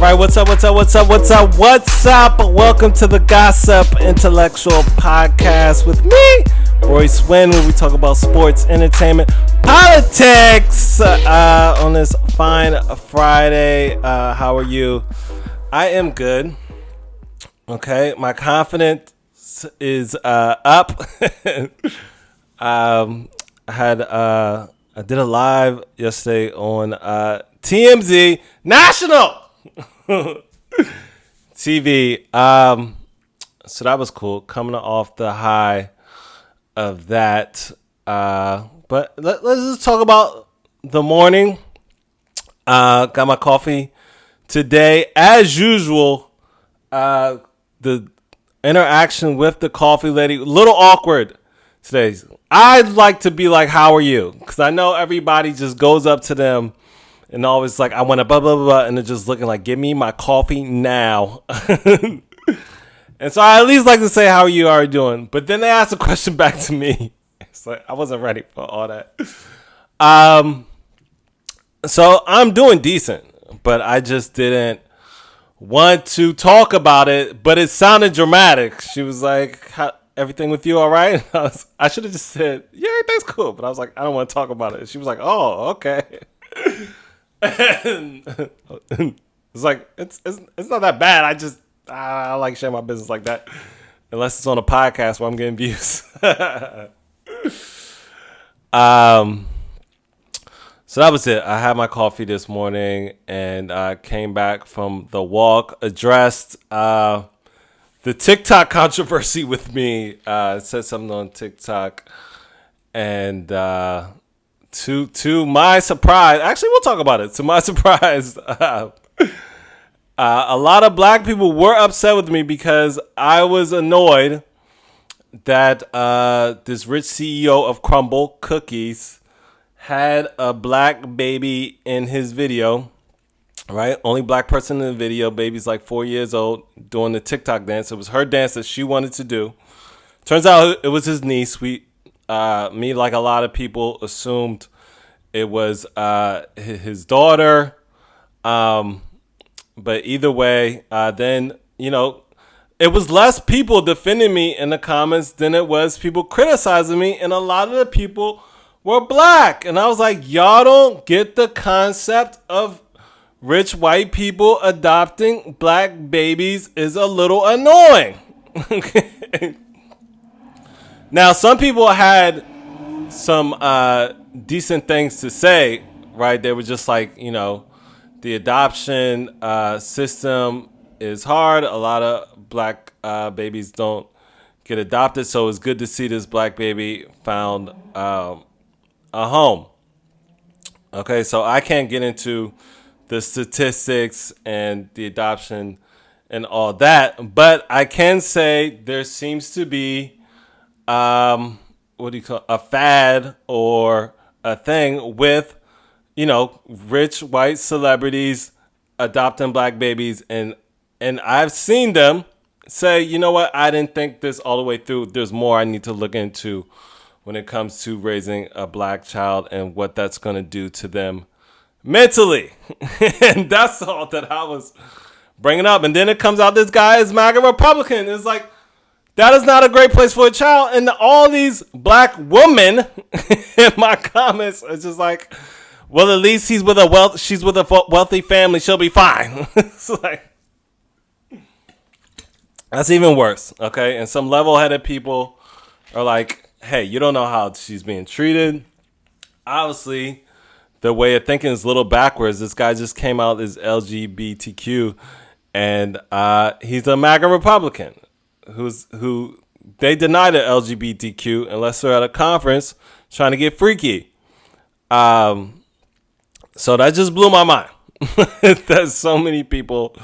right, what's up? Welcome to the Gossip Intellectual Podcast with me, Royce Wynn, where we talk about sports, entertainment, politics on this fine Friday. How are you? I am good. Okay, my confidence is up. I did a live yesterday on TMZ National TV. So that was cool. Coming off the high of that. But let's just talk about the morning. Got my coffee today. As usual, the interaction with the coffee lady, a little awkward today. I'd like to be like, how are you? Because I know everybody just goes up to them and always like, I want to blah, blah, blah, blah. And they're just looking like, give me my coffee now. And so I at least like to say, how you are doing? But then they ask a question back to me. It's like, I wasn't ready for all that. So I'm doing decent, but I just didn't want to talk about it. But it sounded dramatic. She was like, everything with you all right? I should have just said, yeah, everything's cool. But I was like, I don't want to talk about it. She was like, oh, okay. And it's like, it's not that bad. I like sharing my business like that. Unless it's on a podcast where I'm getting views. So that was it. I had my coffee this morning and I came back from the walk, addressed the TikTok controversy with me. Said something on TikTok, and to my surprise, actually we'll talk about it. To my surprise, a lot of black people were upset with me because I was annoyed that this rich CEO of Crumble Cookies had a black baby in his video. Right? Only black person in the video. Baby's like 4 years old doing the TikTok dance. It was her dance that she wanted to do. Turns out it was his niece. Me, like a lot of people, assumed it was his daughter. But either way, then, it was less people defending me in the comments than it was people criticizing me. And a lot of the people were black. And I was like, y'all don't get the concept of rich white people adopting black babies is a little annoying. Now, some people had some decent things to say, right? They were just like, the adoption system is hard. A lot of black babies don't get adopted. So it's good to see this black baby found a home. Okay, so I can't get into the statistics and the adoption and all that. But I can say there seems to be, a fad or a thing with, rich white celebrities adopting black babies. And I've seen them say, you know what, I didn't think this all the way through. There's more I need to look into when it comes to raising a black child and what that's going to do to them mentally. And that's all that I was bringing up. And then it comes out this guy is MAGA Republican. It's like, that is not a great place for a child. And all these black women in my comments are just like, well, at least she's with a wealthy family. She'll be fine. It's like, that's even worse. Okay. And some level-headed people are like, hey, you don't know how she's being treated. Obviously, the way of thinking is a little backwards. This guy just came out as LGBTQ, and he's a MAGA Republican who they deny the LGBTQ unless they're at a conference trying to get freaky. So that just blew my mind. That so many people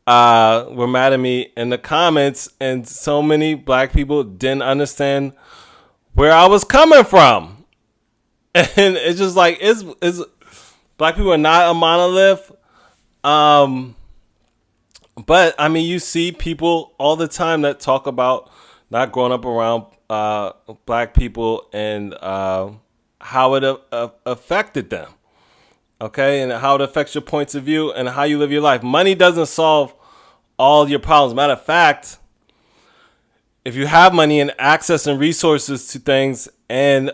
were mad at me in the comments, and so many black people didn't understand where I was coming from. And it's just like, it's black people are not a monolith. But I mean, you see people all the time that talk about not growing up around black people and how it affected them. okay, and how it affects your points of view and how you live your life. Money doesn't solve all your problems. Matter of fact, if you have money and access and resources to things, and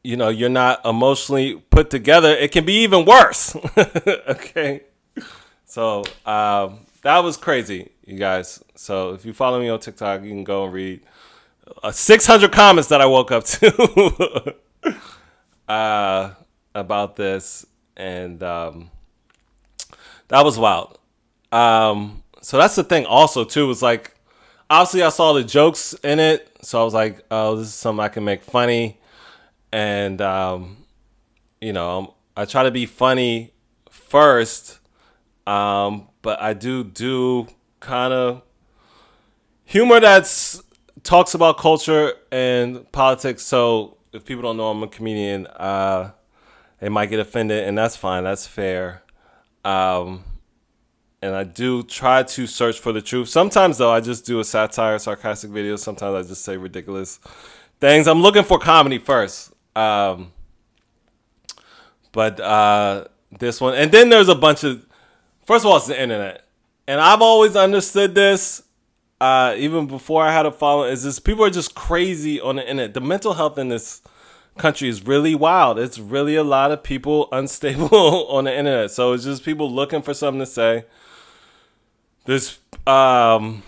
you're not emotionally put together, it can be even worse. Okay, so that was crazy, you guys. So if you follow me on TikTok, you can go and read 600 comments that I woke up to about this, and that was wild. So that's the thing. Also, too, was like, obviously I saw the jokes in it, so I was like, oh, this is something I can make funny, and I try to be funny first, but I do kind of humor that's talks about culture and politics. So if people don't know I'm a comedian, they might get offended, and that's fine. That's fair. And I do try to search for the truth. Sometimes, though, I just do a satire, sarcastic video. Sometimes I just say ridiculous things. I'm looking for comedy first. But this one, and then there's a bunch of. First of all, it's the internet, and I've always understood this. Even before I had a following, is this people are just crazy on the internet. The mental health in this country is really wild. It's really a lot of people unstable on the internet. So it's just people looking for something to say. There's what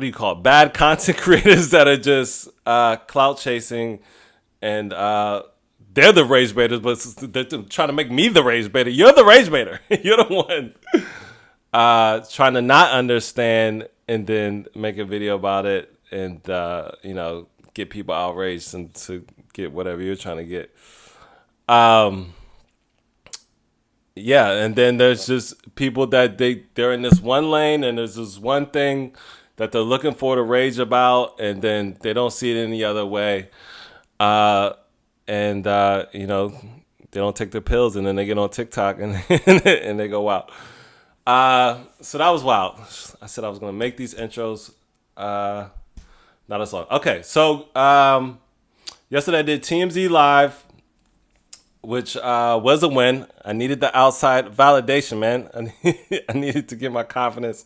do you call it? Bad content creators that are just clout chasing, and they're the rage baiters, but they're trying to make me the rage baiter. You're the rage baiter. You're the one trying to not understand and then make a video about it, and get people outraged and to get whatever you're trying to get. Yeah, and then there's just people that they're in this one lane, and there's this one thing that they're looking for to rage about, and then they don't see it any other way. And they don't take their pills, and then they get on TikTok and and they go wild. So that was wild. I said I was gonna make these intros not as long. Okay, so yesterday I did TMZ Live, which was a win. I needed the outside validation, man. I needed to get my confidence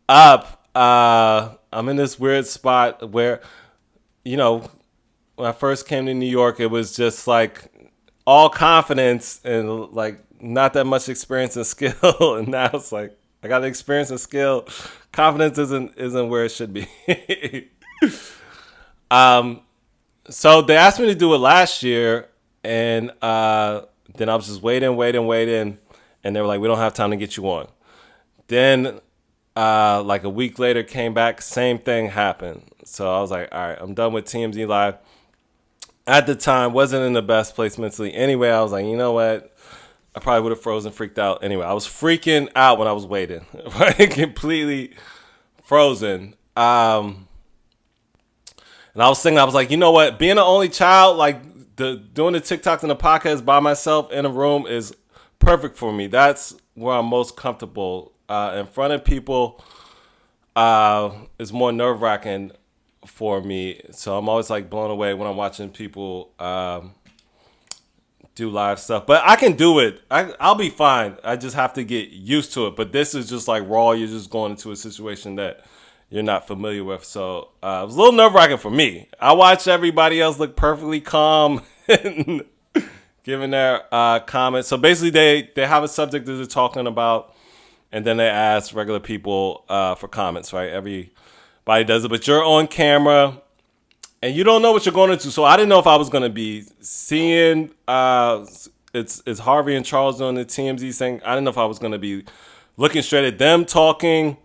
up. I'm in this weird spot where, when I first came to New York, it was just like all confidence and like not that much experience and skill. And now it's like I got the experience and skill. Confidence isn't where it should be. So they asked me to do it last year, and then I was just waiting, and they were like, "We don't have time to get you on." Then, like a week later, came back, same thing happened. So I was like, "All right, I'm done with TMZ Live." At the time, wasn't in the best place mentally. Anyway, I was like, you know what? I probably would have frozen, freaked out. Anyway, I was freaking out when I was waiting, right? Completely frozen. And I was thinking, I was like, you know what? Being an only child, like doing the TikToks and the podcast by myself in a room is perfect for me. That's where I'm most comfortable. In front of people is more nerve wracking for me. So I'm always like blown away when I'm watching people do live stuff. But I can do it. I'll be fine. I just have to get used to it. But this is just like raw. You're just going into a situation that you're not familiar with. So it was a little nerve wracking for me. I watched everybody else look perfectly calm and giving their comments. So basically they have a subject that they're talking about, and then they ask regular people for comments, right? Everybody does it, but you're on camera and you don't know what you're going into. So I didn't know if I was going to be seeing it's Harvey and Charles doing the TMZ thing. I didn't know if I was going to be looking straight at them talking.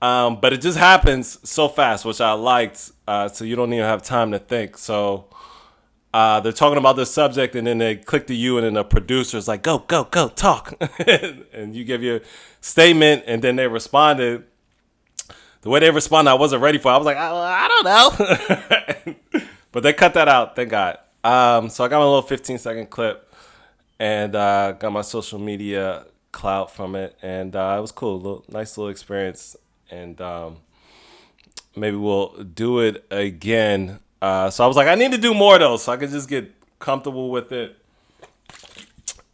But it just happens so fast, which I liked. So you don't even have time to think. So they're talking about this subject, and then they click to you, and then the producer's like, go, talk. And you give your statement, and then they responded. The way they responded, I wasn't ready for it. I was like, I don't know. But they cut that out, thank God. So I got my little 15-second clip, and got my social media clout from it. And it was cool. Nice little experience. And maybe we'll do it again. So I was like, I need to do more of those so I could just get comfortable with it.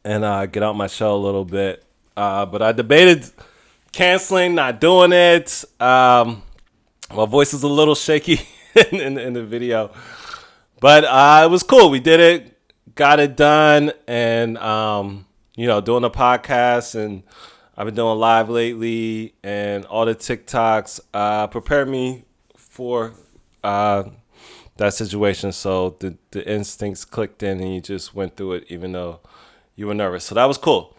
and get out my shell a little bit. But I debated canceling, not doing it. My voice is a little shaky in the video, but it was cool. We did it, got it done, and doing the podcast, and I've been doing live lately, and all the TikToks prepared me for that situation. So the instincts clicked in, and you just went through it, even though you were nervous. So that was cool.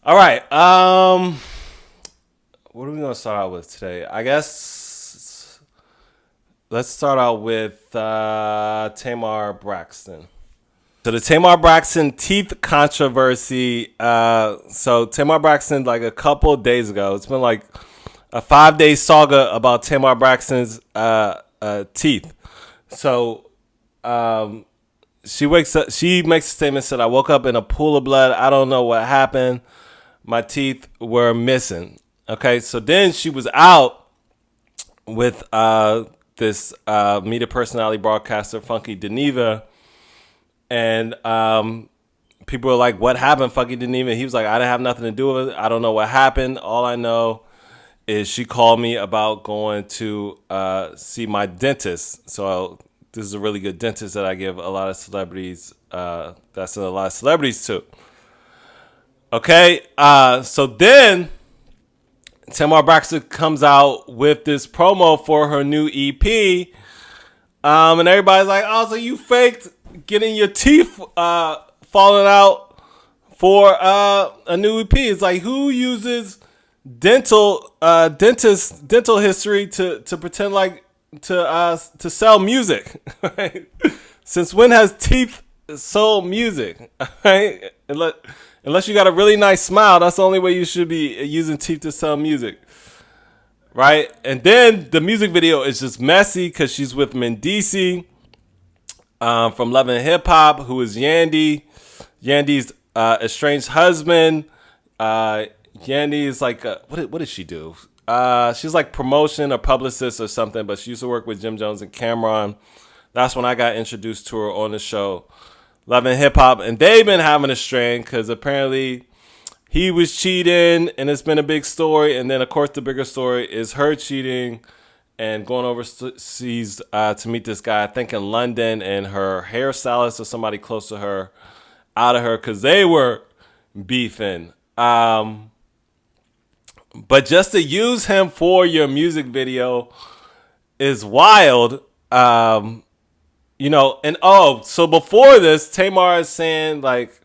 All right. What are we gonna start out with today? I guess let's start out with Tamar Braxton. So the Tamar Braxton teeth controversy. So Tamar Braxton, like a couple days ago, it's been like a 5-day saga about Tamar Braxton's teeth. So she wakes up. She makes a statement, said, "I woke up in a pool of blood. I don't know what happened. My teeth were missing." Okay, so then she was out with this media personality broadcaster, Funky Dineva, and people were like, "What happened, Funky Dineva?" He was like, "I didn't have nothing to do with it. I don't know what happened. All I know is she called me about going to see my dentist." So this is a really good dentist that I give a lot of celebrities. That's a lot of celebrities too. Okay, so then Tamar Braxton comes out with this promo for her new EP, and everybody's like, "Oh, so you faked getting your teeth falling out for a new EP?" It's like, who uses dental history to pretend like to sell music? Right? Since when has teeth sold music? Right? Unless you got a really nice smile, that's the only way you should be using teeth to sell music, right? And then the music video is just messy because she's with Mendeecees from Love and Hip Hop, who is Yandy's estranged husband. Yandy is like, what did she do? She's like promotion or publicist or something, but she used to work with Jim Jones and Cameron. That's when I got introduced to her on the show Love and Hip Hop, and they've been having a strain because apparently he was cheating, and it's been a big story. And then, of course, the bigger story is her cheating and going overseas to meet this guy, I think in London, and her hairstylist or somebody close to her out of her because they were beefing. But just to use him for your music video is wild. So before this, Tamar is saying, like,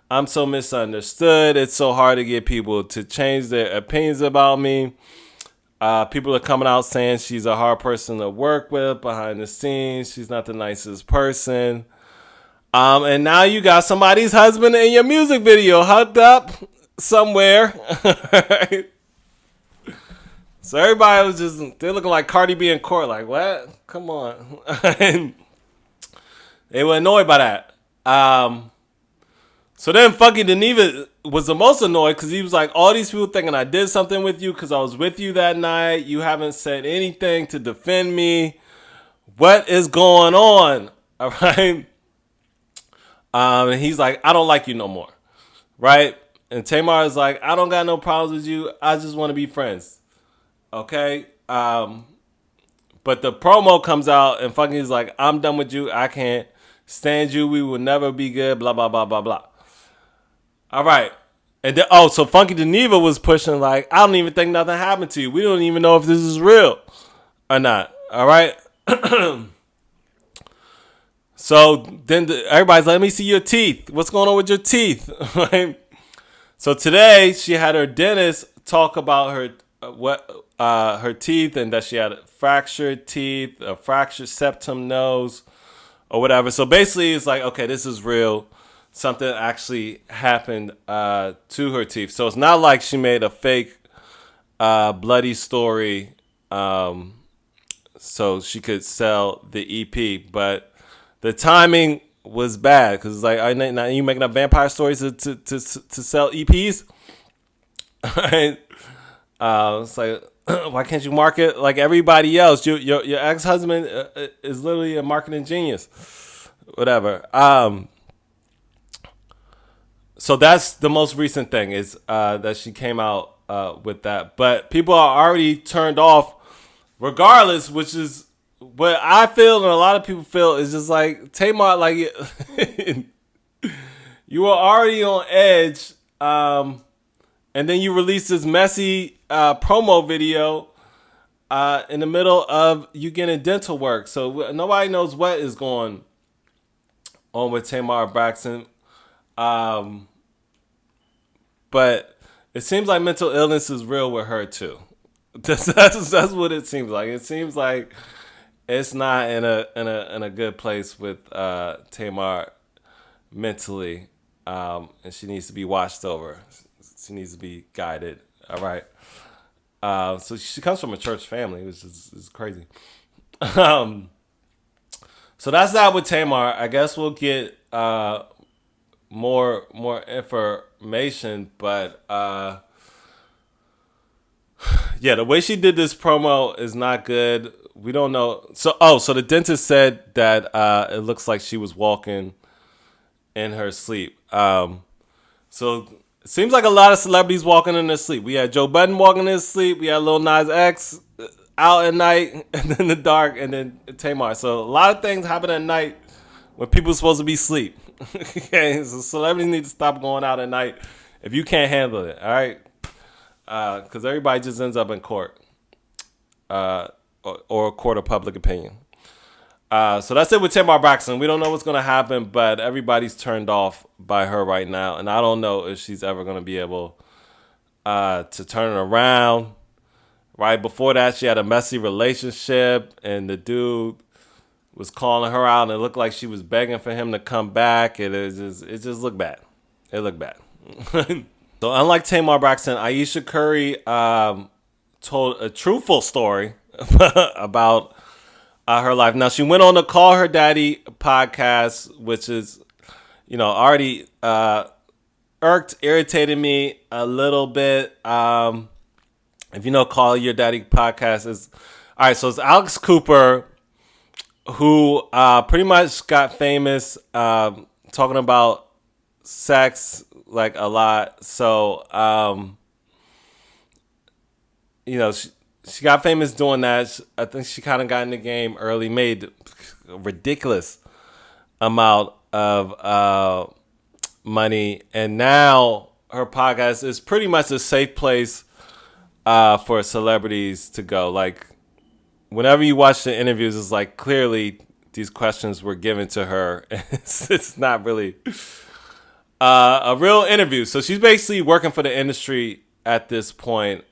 "I'm so misunderstood. It's so hard to get people to change their opinions about me. People are coming out saying she's a hard person to work with behind the scenes. She's not the nicest person. And now you got somebody's husband in your music video hooked up somewhere." Right? So everybody was they're looking like Cardi B in court. Like, what? Come on. And they were annoyed by that. So then Funky Dineva was the most annoyed because he was like, "All these people thinking I did something with you because I was with you that night. You haven't said anything to defend me. What is going on?" All right. And he's like, "I don't like you no more." Right? And Tamar is like, "I don't got no problems with you. I just want to be friends." Okay? But the promo comes out and Funky's like, "I'm done with you. I can't stand you. We will never be good. Blah, blah, blah, blah, blah." All right. And then, so Funky Dineva was pushing like, "I don't even think nothing happened to you. We don't even know if this is real or not." All right. So then everybody's like, "Let me see your teeth. What's going on with your teeth?" Right? So today she had her dentist talk about her teeth and that she had fractured teeth, a fractured septum nose, or whatever. So basically, it's like, okay, this is real. Something actually happened to her teeth. So it's not like she made a fake bloody story so she could sell the EP. But the timing was bad because it's like, now you making up vampire stories to sell EPs? Right? It's like, why can't you market like everybody else? Your ex-husband is literally a marketing genius. Whatever. So that's the most recent thing is that she came out with that. But people are already turned off regardless, which is what I feel and a lot of people feel is just like Tamar, like you were already on edge, and then you release this messy promo video in the middle of you getting dental work. So nobody knows what is going on with Tamar Braxton. But it seems like mental illness is real with her too. That's what it seems like. It seems like it's not in a good place with Tamar mentally, and she needs to be watched over. She needs to be guided. All right. So she comes from a church family, which is crazy. Um, so that's that with Tamar. I guess we'll get more information, but yeah, the way she did this promo is not good. We don't know. So the dentist said that it looks like she was walking in her sleep. So it seems like a lot of celebrities walking in their sleep. We had Joe Budden walking in his sleep. We had Lil Nas X out at night and in the dark, and then Tamar. So a lot of things happen at night when people are supposed to be asleep. Okay, so celebrities need to stop going out at night if you can't handle it. All right, because everybody just ends up in court or a court of public opinion. So that's it with Tamar Braxton. We don't know what's going to happen, but everybody's turned off by her right now. And I don't know if she's ever going to be able to turn it around. Right before that, she had a messy relationship, and the dude was calling her out, and it looked like she was begging for him to come back. It just looked bad. It looked bad. So unlike Tamar Braxton, Ayesha Curry told a truthful story about her life. Now, she went on the Call Her Daddy podcast, which is, already irritated me a little bit. If you know, Call Your Daddy podcast is, all right, so it's Alex Cooper, who pretty much got famous talking about sex like a lot. So, she got famous doing that. I think she kind of got in the game early, made a ridiculous amount of money. And now her podcast is pretty much a safe place for celebrities to go. Like, whenever you watch the interviews, it's like clearly these questions were given to her. It's not really a real interview. So she's basically working for the industry at this point.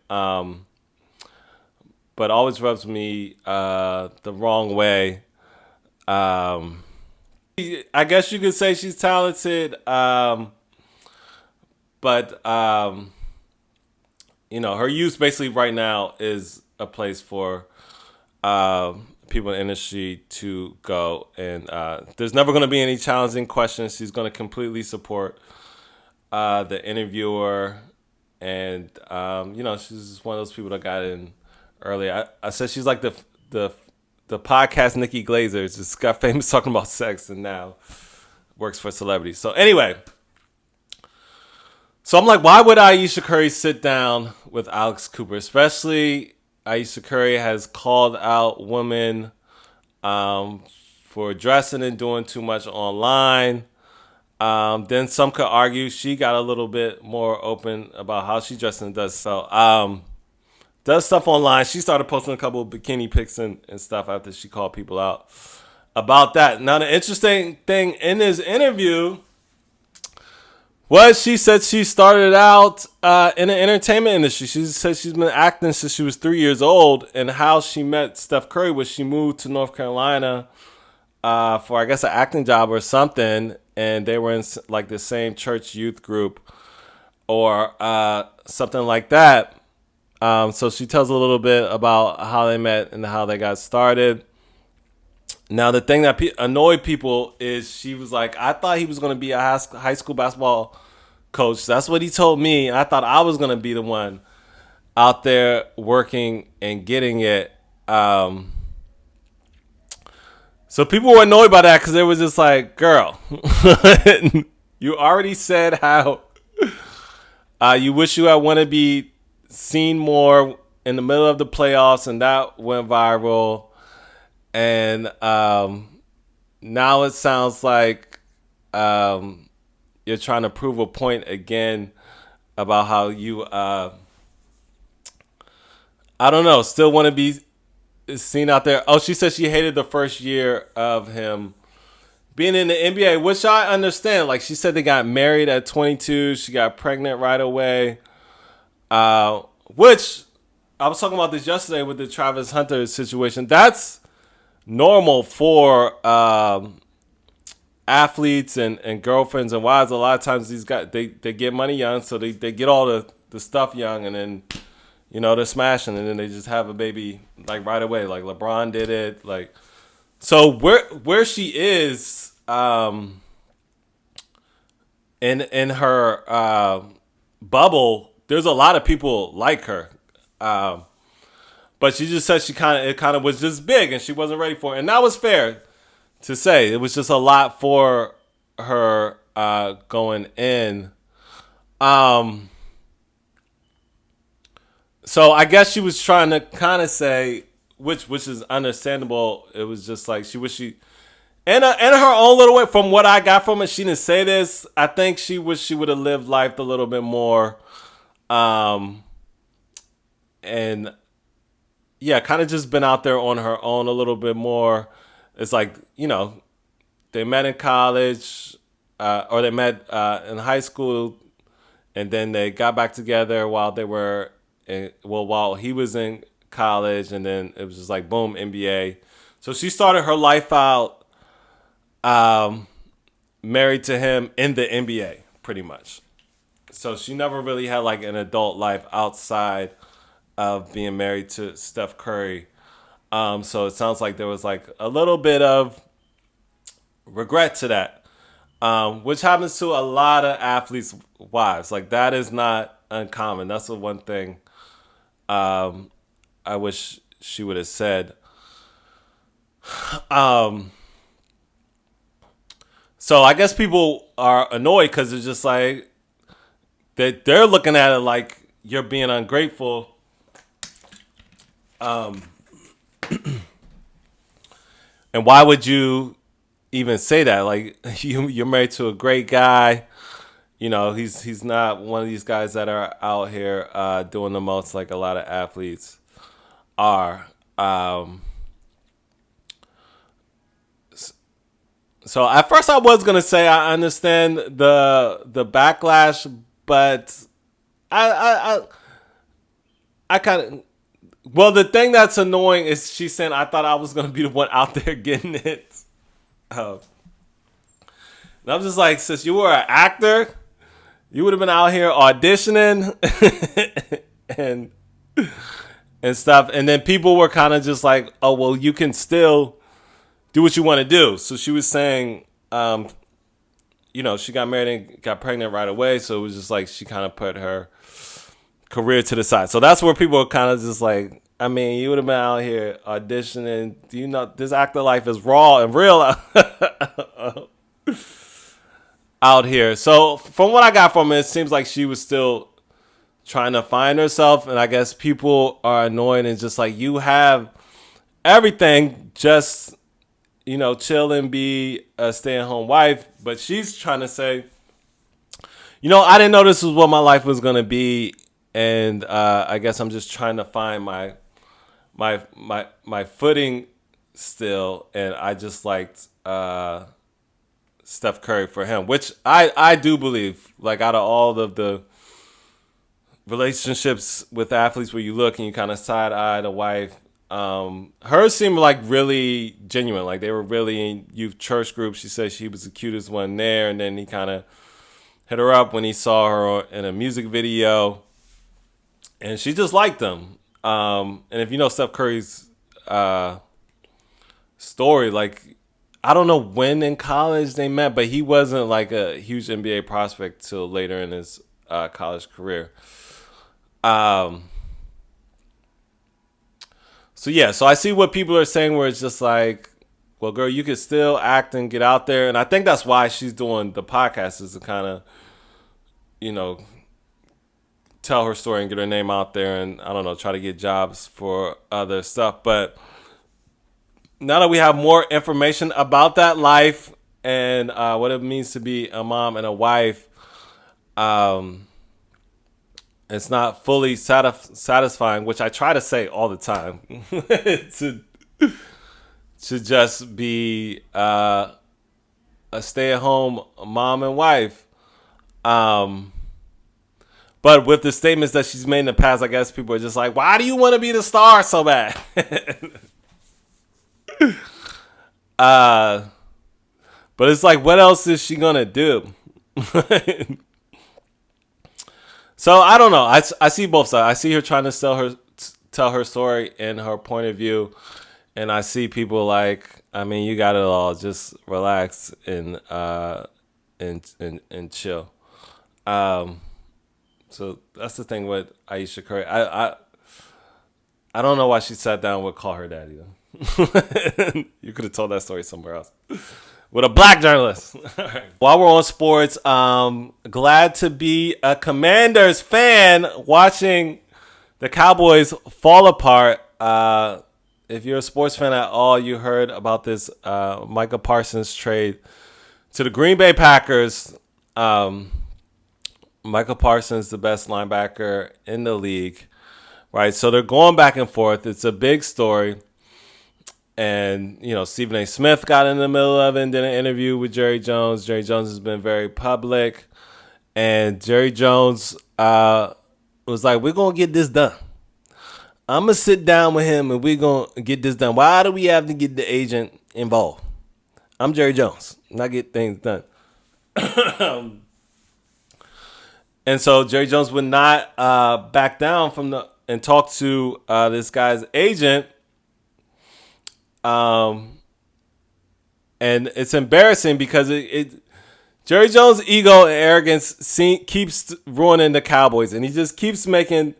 But always rubs me the wrong way. I guess you could say she's talented, but her use basically right now is a place for people in the industry to go, and there's never going to be any challenging questions. She's going to completely support the interviewer, and she's just one of those people that got in early. I said she's like the podcast Nikki Glazer. Just got famous talking about sex and now works for celebrities. So anyway, so I'm like, why would Ayesha Curry sit down with Alex Cooper? Especially Ayesha Curry has called out women for dressing and doing too much online. Then some could argue she got a little bit more open about how she dresses and does so. Does stuff online. She started posting a couple of bikini pics and stuff after she called people out about that. Now, the interesting thing in this interview was she said she started out in the entertainment industry. She said she's been acting since she was 3 years old, and how she met Steph Curry was she moved to North Carolina for, I guess, an acting job or something, and they were in like the same church youth group or something like that. So she tells a little bit about how they met and how they got started. Now, the thing that annoyed people is she was like, I thought he was going to be a high school basketball coach. That's what he told me. And I thought I was going to be the one out there working and getting it. So people were annoyed by that because they was just like, girl. You already said how you wish you had want to be seen more in the middle of the playoffs, and that went viral. And now it sounds like um, you're trying to prove a point again about how you, I don't know, still want to be seen out there. Oh, she said she hated the first year of him being in the NBA, which I understand. Like she said, they got married at 22. She got pregnant right away. Which I was talking about this yesterday with the Travis Hunter situation. That's normal for athletes and girlfriends and wives. A lot of times these guys they get money young, so they get all the stuff young, and then they're smashing, and then they just have a baby like right away. Like LeBron did it. Like so where she is in her bubble, there's a lot of people like her. But she just said it kind of was just big and she wasn't ready for it. And that was fair to say. It was just a lot for her going in. So I guess she was trying to kind of say, which is understandable. It was just like she wish she, in her own little way. From what I got from it, she didn't say this. I think she wished she would have lived life a little bit more, and yeah, kind of just been out there on her own a little bit more. It's like they met in college, or they met in high school, and then they got back together while they were while he was in college, and then it was just like boom, NBA. So she started her life out married to him in the NBA, pretty much. So she never really had like an adult life outside of being married to Steph Curry. So it sounds like there was like a little bit of regret to that, which happens to a lot of athletes' wives. Like that is not uncommon. That's the one thing I wish she would have said. So I guess people are annoyed because it's just like they're looking at it like you're being ungrateful. And why would you even say that? Like you're married to a great guy. He's not one of these guys that are out here doing the most like a lot of athletes are. So at first I was gonna say I understand the backlash, but I kind of, well, the thing that's annoying is she said I thought I was gonna be the one out there getting it. And I'm just like, since you were an actor, you would have been out here auditioning and stuff. And then people were kind of just like, oh well, you can still do what you want to do. So she was saying, she got married and got pregnant right away. So it was just like she kind of put her career to the side. So that's where people are kind of just like, I mean, you would have been out here auditioning. Do you know this actor life is raw and real out here? So from what I got from it, it seems like she was still trying to find herself. And I guess people are annoyed and just like, you have everything, just chill and be a stay-at-home wife. But she's trying to say, I didn't know this was what my life was gonna be, and I guess I'm just trying to find my footing still. And I just liked Steph Curry for him, which I do believe. Like out of all of the relationships with athletes where you look and you kind of side eye the wife. Hers seemed like really genuine. Like they were really in youth church groups. She said she was the cutest one there, and then he kind of hit her up when he saw her in a music video, and she just liked him. And if you know Steph Curry's story, like I don't know when in college they met, but he wasn't like a huge NBA prospect till later in his college career. So yeah, so I see what people are saying where it's just like, well, girl, you could still act and get out there. And I think that's why she's doing the podcast, is to kind of, you know, tell her story and get her name out there, and I don't know, try to get jobs for other stuff. But now that we have more information about that life and what it means to be a mom and a wife, it's not fully satisfying, which I try to say all the time, to just be a stay-at-home mom and wife. But with the statements that she's made in the past, I guess people are just like, why do you want to be the star so bad? But it's like, what else is she going to do? So I don't know. I see both sides. I see her trying to tell her story and her point of view. And I see people like, I mean, you got it all. Just relax and chill. So that's the thing with Ayesha Curry. I don't know why she sat down with Call Her Daddy, though. You could have told that story somewhere else. With a black journalist. Right. While we're on sports, glad to be a Commanders fan watching the Cowboys fall apart. If you're a sports fan at all, you heard about this Micah Parsons trade to the Green Bay Packers. Michael Parsons, the best linebacker in the league, right? So they're going back and forth. It's a big story. And, you know, Stephen A. Smith got in the middle of it and did an interview with Jerry Jones. Jerry Jones has been very public. And Jerry Jones was like, we're going to get this done. I'm going to sit down with him and we're going to get this done. Why do we have to get the agent involved? I'm Jerry Jones. And I get things done. And so Jerry Jones would not back down and talk to this guy's agent. And it's embarrassing because Jerry Jones' ego and arrogance keeps ruining the Cowboys. And he just keeps making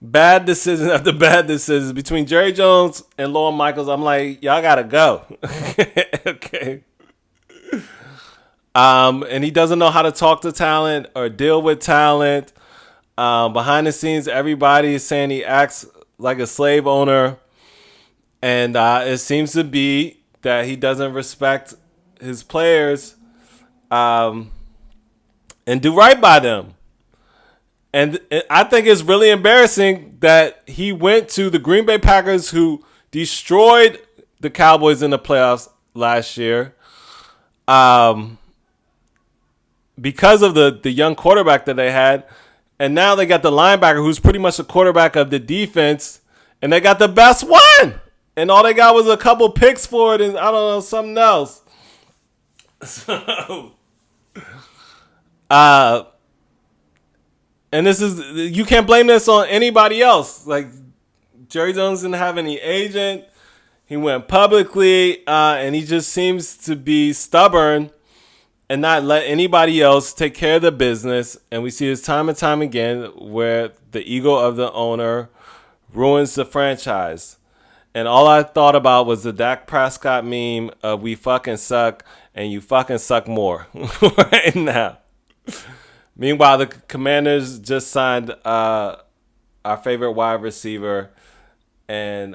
bad decisions after bad decisions. Between Jerry Jones and Lorne Michaels, I'm like, y'all got to go. Okay. And he doesn't know how to talk to talent or deal with talent. Behind the scenes, everybody is saying he acts like a slave owner. And it seems to be that he doesn't respect his players and do right by them. And I think it's really embarrassing that he went to the Green Bay Packers, who destroyed the Cowboys in the playoffs last year. Because of the young quarterback that they had. And now they got the linebacker who's pretty much the quarterback of the defense. And they got the best one. And all they got was a couple picks for it and, I don't know, something else. So, and this is, you can't blame this on anybody else. Like, Jerry Jones didn't have any agent. He went publicly, and he just seems to be stubborn and not let anybody else take care of the business. And we see this time and time again where the ego of the owner ruins the franchise. And all I thought about was the Dak Prescott meme of we fucking suck and you fucking suck more right now. Meanwhile, the Commanders just signed our favorite wide receiver, and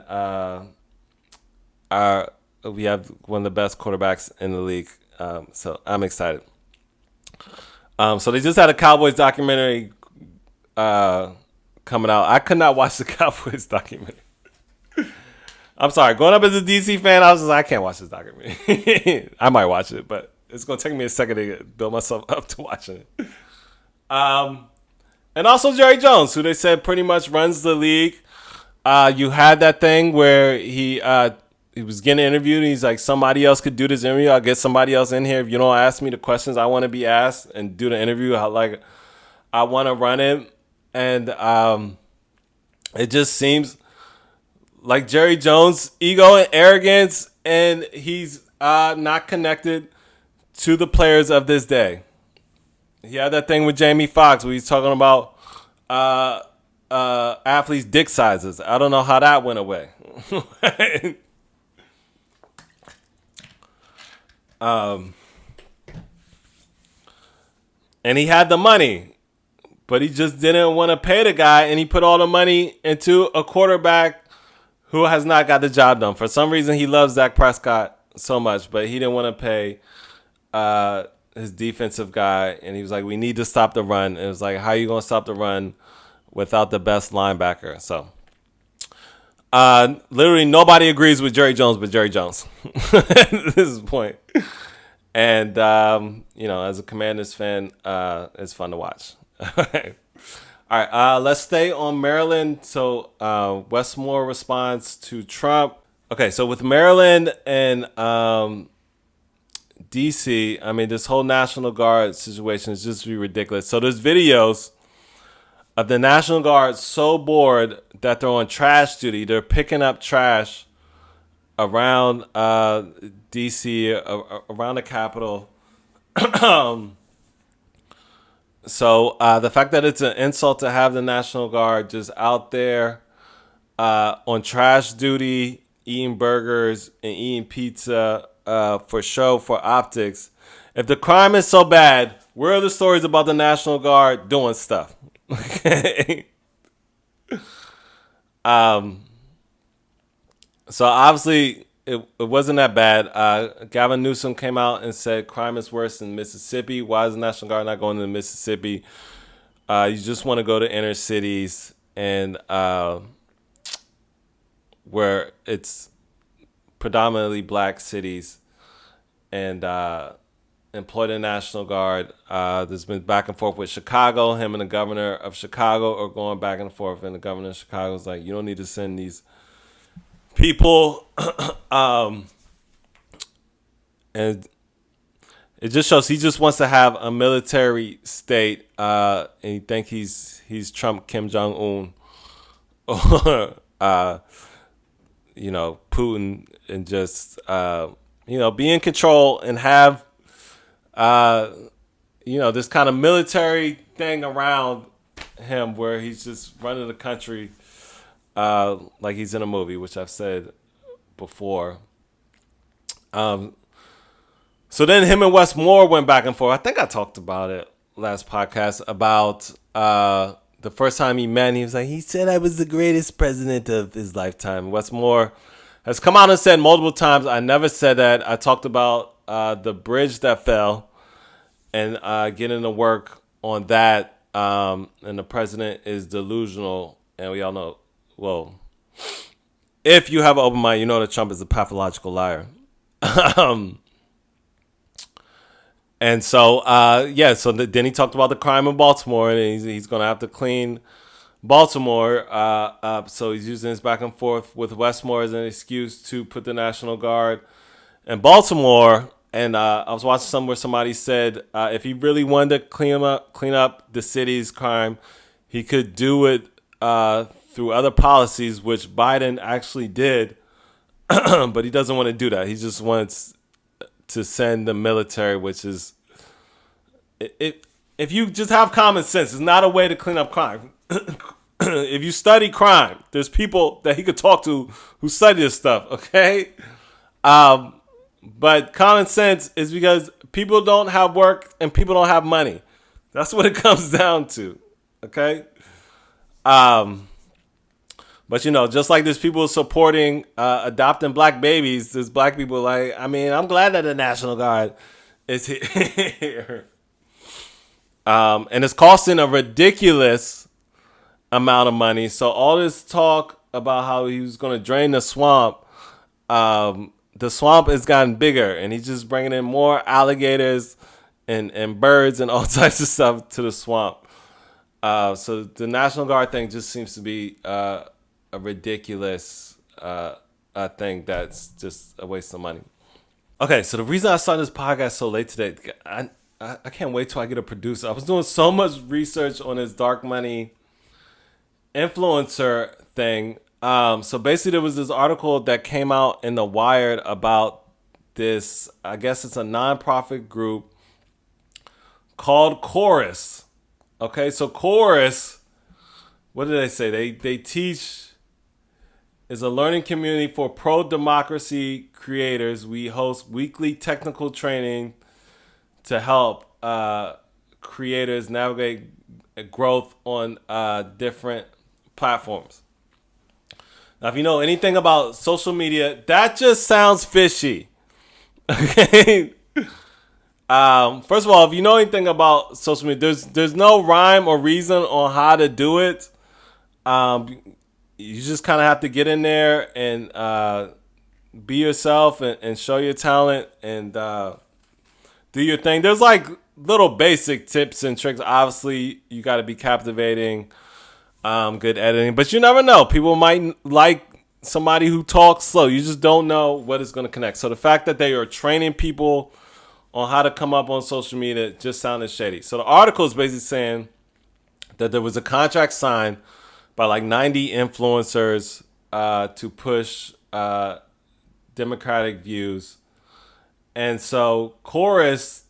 we have one of the best quarterbacks in the league. So I'm excited. So they just had a Cowboys documentary coming out. I could not watch the Cowboys documentary. I'm sorry. Growing up as a DC fan, I was just like, I can't watch this documentary. I might watch it, but it's going to take me a second to build myself up to watching it. And also Jerry Jones, who they said pretty much runs the league. You had that thing where he was getting interviewed, and he's like, somebody else could do this interview. I'll get somebody else in here. If you don't ask me the questions I want to be asked and do the interview, I want to run it. And it just seems like Jerry Jones' ego and arrogance, and he's not connected to the players of this day. He had that thing with Jamie Foxx where he's talking about athletes' dick sizes. I don't know how that went away. Um, and he had the money, but he just didn't want to pay the guy, and he put all the money into a quarterback who has not got the job done. For some reason, he loves Dak Prescott so much, but he didn't want to pay his defensive guy, and he was like, "We need to stop the run." And it was like, "How are you going to stop the run without the best linebacker?" So, literally nobody agrees with Jerry Jones but Jerry Jones. This is the point. And as a Commanders fan, it's fun to watch. All right. Let's stay on Maryland. So Westmore responds to Trump. Okay, so with Maryland and DC, I mean, this whole National Guard situation is just ridiculous. So there's videos of the National Guard so bored that they're on trash duty. They're picking up trash around DC, around the Capitol. So the fact that it's an insult to have the National Guard just out there on trash duty, eating burgers and eating pizza for show, for optics. If the crime is so bad, where are the stories about the National Guard doing stuff? Okay. So obviously it wasn't that bad. Gavin Newsom came out and said crime is worse in Mississippi. Why is the National Guard not going to Mississippi? You just want to go to inner cities and where it's predominantly black cities and employ the National Guard. There's been back and forth with Chicago. Him and the governor of Chicago are going back and forth, and the governor of Chicago is like, you don't need to send these people. And it just shows he just wants to have a military state, and he think he's Trump, Kim Jong-un, or Putin, and just be in control and have this kind of military thing around him where he's just running the country like he's in a movie, which I've said before. So then him and Wes Moore went back and forth. I think I talked about it last podcast about the first time he met. He was like, he said I was the greatest president of his lifetime. Wes Moore has come out and said multiple times, I never said that. I talked about the bridge that fell and getting to work on that. And the president is delusional. And we all know, well, if you have an open mind, you know that Trump is a pathological liar. And so, so then he talked about the crime in Baltimore, and he's going to have to clean Baltimore up. So he's using this back and forth with Wes Moore as an excuse to put the National Guard in Baltimore. And I was watching somewhere somebody said if he really wanted to clean up the city's crime, he could do it through other policies, which Biden actually did. But he doesn't want to do that. He just wants to send the military, which is, if you just have common sense, it's not a way to clean up crime. If you study crime, there's people that he could talk to who study this stuff, okay? But common sense is because people don't have work and people don't have money. That's what it comes down to, okay? But, just like there's people supporting adopting black babies, there's black people like, I mean, I'm glad that the National Guard is here. And it's costing a ridiculous amount of money. So all this talk about how he was going to drain the swamp has gotten bigger. And he's just bringing in more alligators and birds and all types of stuff to the swamp. So the National Guard thing just seems to be a ridiculous thing that's just a waste of money. Okay, so the reason I started this podcast so late today, I can't wait till I get a producer. I was doing so much research on this dark money influencer thing. So basically there was this article that came out in The Wired about this, I guess it's a nonprofit group called Chorus. Okay, so Chorus, what do they say? They teach is a learning community for pro-democracy creators. We host weekly technical training to help creators navigate growth on different platforms. Now, if you know anything about social media, that just sounds fishy. Okay. First of all, if you know anything about social media, there's no rhyme or reason on how to do it. You just kind of have to get in there and be yourself and show your talent and do your thing. There's like little basic tips and tricks. Obviously, you got to be captivating, good editing, but you never know. People might like somebody who talks slow. You just don't know what is going to connect. So the fact that they are training people on how to come up on social media just sounded shady. So the article is basically saying that there was a contract signed by like 90 influencers to push democratic views. And so Chorus,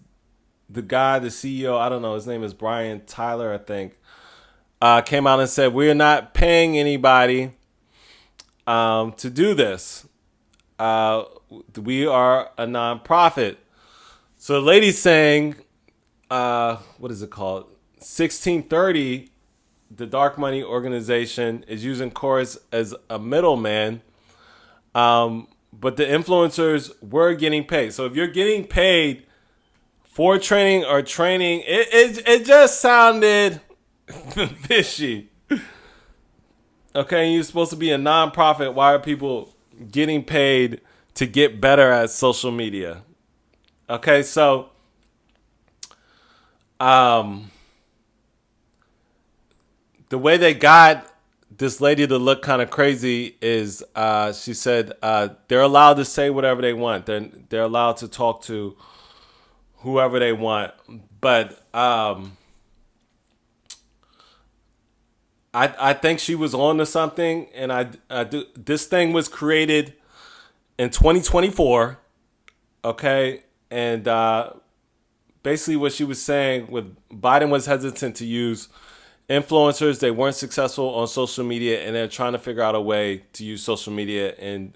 the guy, the CEO, I don't know, his name is Brian Tyler, I think, came out and said, we're not paying anybody to do this. We are a nonprofit. So the lady's saying, what is it called? 1630, the dark money organization, is using Chorus as a middleman. But the influencers were getting paid. So if you're getting paid for training or training, it just sounded fishy. Okay, you're supposed to be a nonprofit. Why are people getting paid to get better at social media? Okay, so the way they got this lady to look kind of crazy is she said they're allowed to say whatever they want. They're allowed to talk to whoever they want. But I think she was on to something, and I do. This thing was created in 2024, okay, and basically what she was saying with Biden was hesitant to use influencers. They weren't successful on social media, and they're trying to figure out a way to use social media, and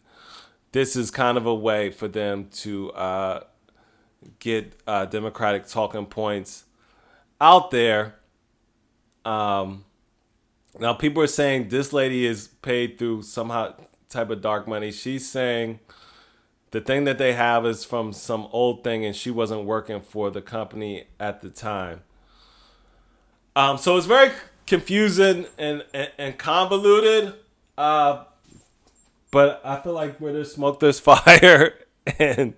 this is kind of a way for them to get Democratic talking points out there. Now, people are saying this lady is paid through somehow type of dark money. She's saying the thing that they have is from some old thing, and she wasn't working for the company at the time. So it's very confusing and convoluted. But I feel like where there's smoke, there's fire. And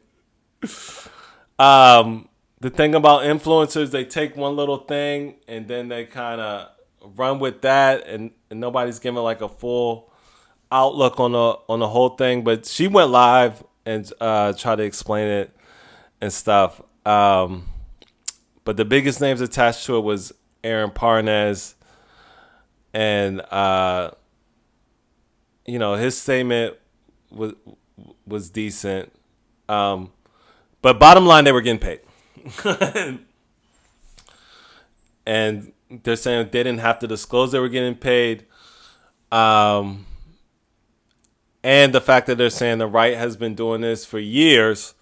the thing about influencers, they take one little thing and then they kind of run with that, and nobody's giving like a full outlook on the whole thing. But she went live and tried to explain it and stuff. But the biggest names attached to it was Aaron Parnes, and his statement was decent. But bottom line, they were getting paid. And they're saying they didn't have to disclose they were getting paid. And the fact that they're saying the right has been doing this for years.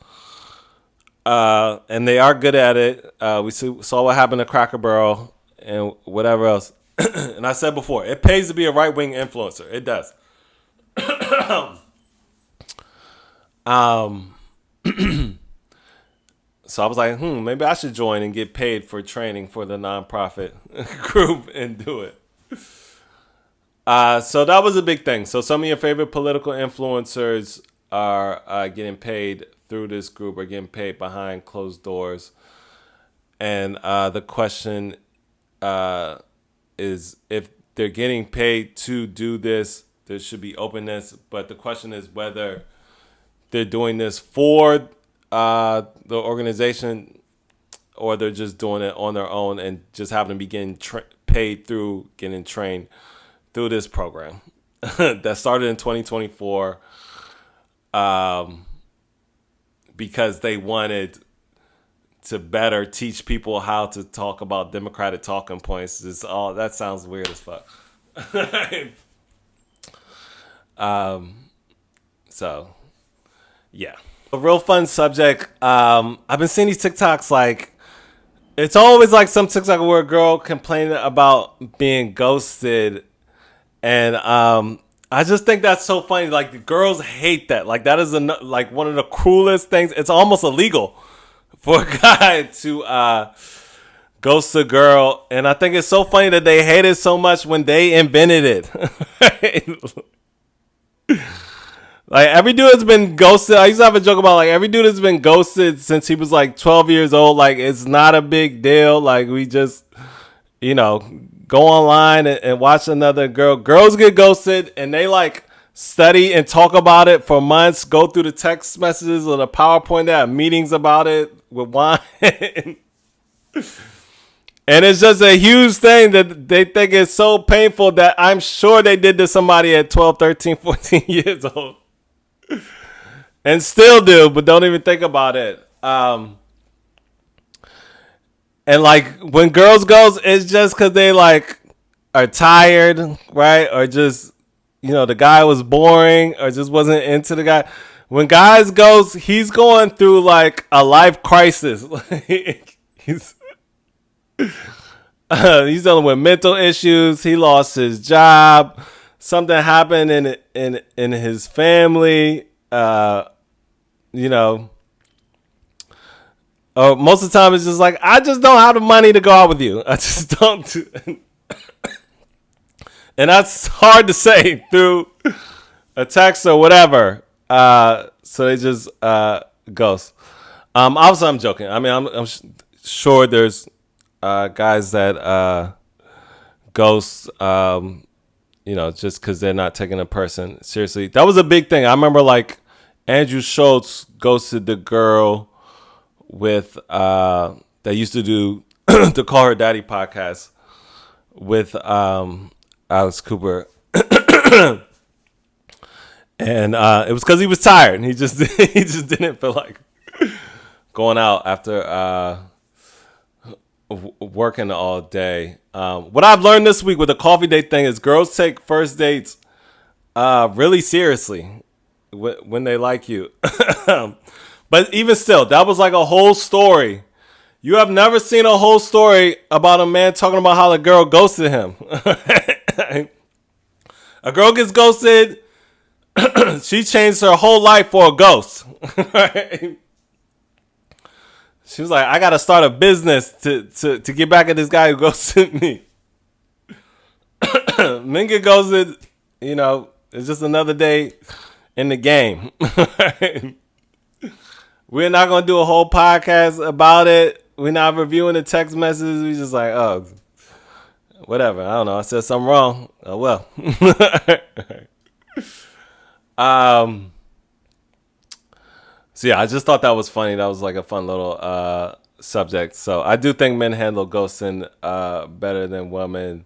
And they are good at it. We saw what happened to Cracker Barrel and whatever else. And I said before, it pays to be a right-wing influencer. It does. So I was like, maybe I should join and get paid for training for the nonprofit group and do it. So that was a big thing. So some of your favorite political influencers are getting paid through this group, or getting paid behind closed doors. And the question is, if they're getting paid to do this, there should be openness. But the question is whether they're doing this for the organization, or they're just doing it on their own and just happen to be getting paid through getting trained through this program that started in 2024 because they wanted to better teach people how to talk about Democratic talking points. That sounds weird as fuck. So yeah, a real fun subject. I've been seeing these TikToks like it's always like some TikTok where a girl complaining about being ghosted, and I just think that's so funny. Like the girls hate that. Like that is like one of the cruelest things. It's almost illegal for a guy to ghost a girl, and I think it's so funny that they hate it so much when they invented it. Like every dude has been ghosted. I used to have a joke about like every dude has been ghosted since he was like 12 years old. Like it's not a big deal. Like we just, go online and watch another girl. Girls get ghosted and they like study and talk about it for months. Go through the text messages or the PowerPoint. They have meetings about it with wine. And it's just a huge thing that they think is so painful that I'm sure they did to somebody at 12, 13, 14 years old. And still do, but don't even think about it. And like when girls goes, it's just because they like are tired, right? Or just, the guy was boring or just wasn't into the guy. When guys goes, he's going through like a life crisis. he's dealing with mental issues. He lost his job. Something happened in his family. Most of the time it's just like, I just don't have the money to go out with you. I just don't. And that's hard to say through a text or whatever. So they just ghost. Obviously, I'm joking. I mean, I'm sure there's guys that ghost, just because they're not taking a person seriously. That was a big thing. I remember like Andrew Schultz ghosted the girl with that used to do the Call Her Daddy podcast with Alex Cooper. And it was because he was tired and he just didn't feel like going out after working all day. What I've learned this week with the coffee date thing is girls take first dates really seriously when they like you. But even still, that was like a whole story. You have never seen a whole story about a man talking about how the girl ghosted him. A girl gets ghosted. She changed her whole life for a ghost. Right? She was like, I got to start a business to get back at this guy who ghosted me. Men get ghosted, it's just another day in the game. Right? We're not going to do a whole podcast about it. We're not reviewing the text messages. We just like, oh, whatever. I don't know. I said something wrong. Oh, well. So, yeah, I just thought that was funny. That was like a fun little subject. So I do think men handle ghosting better than women.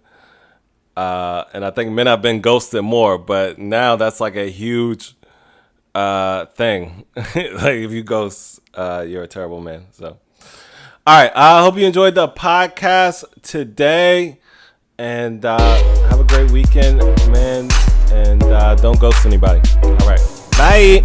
And I think men have been ghosted more. But now that's like a huge thing. Like if you ghost, you're a terrible man. So, all right. I hope you enjoyed the podcast today, and have a great weekend, man. And don't ghost anybody. All right. Bye.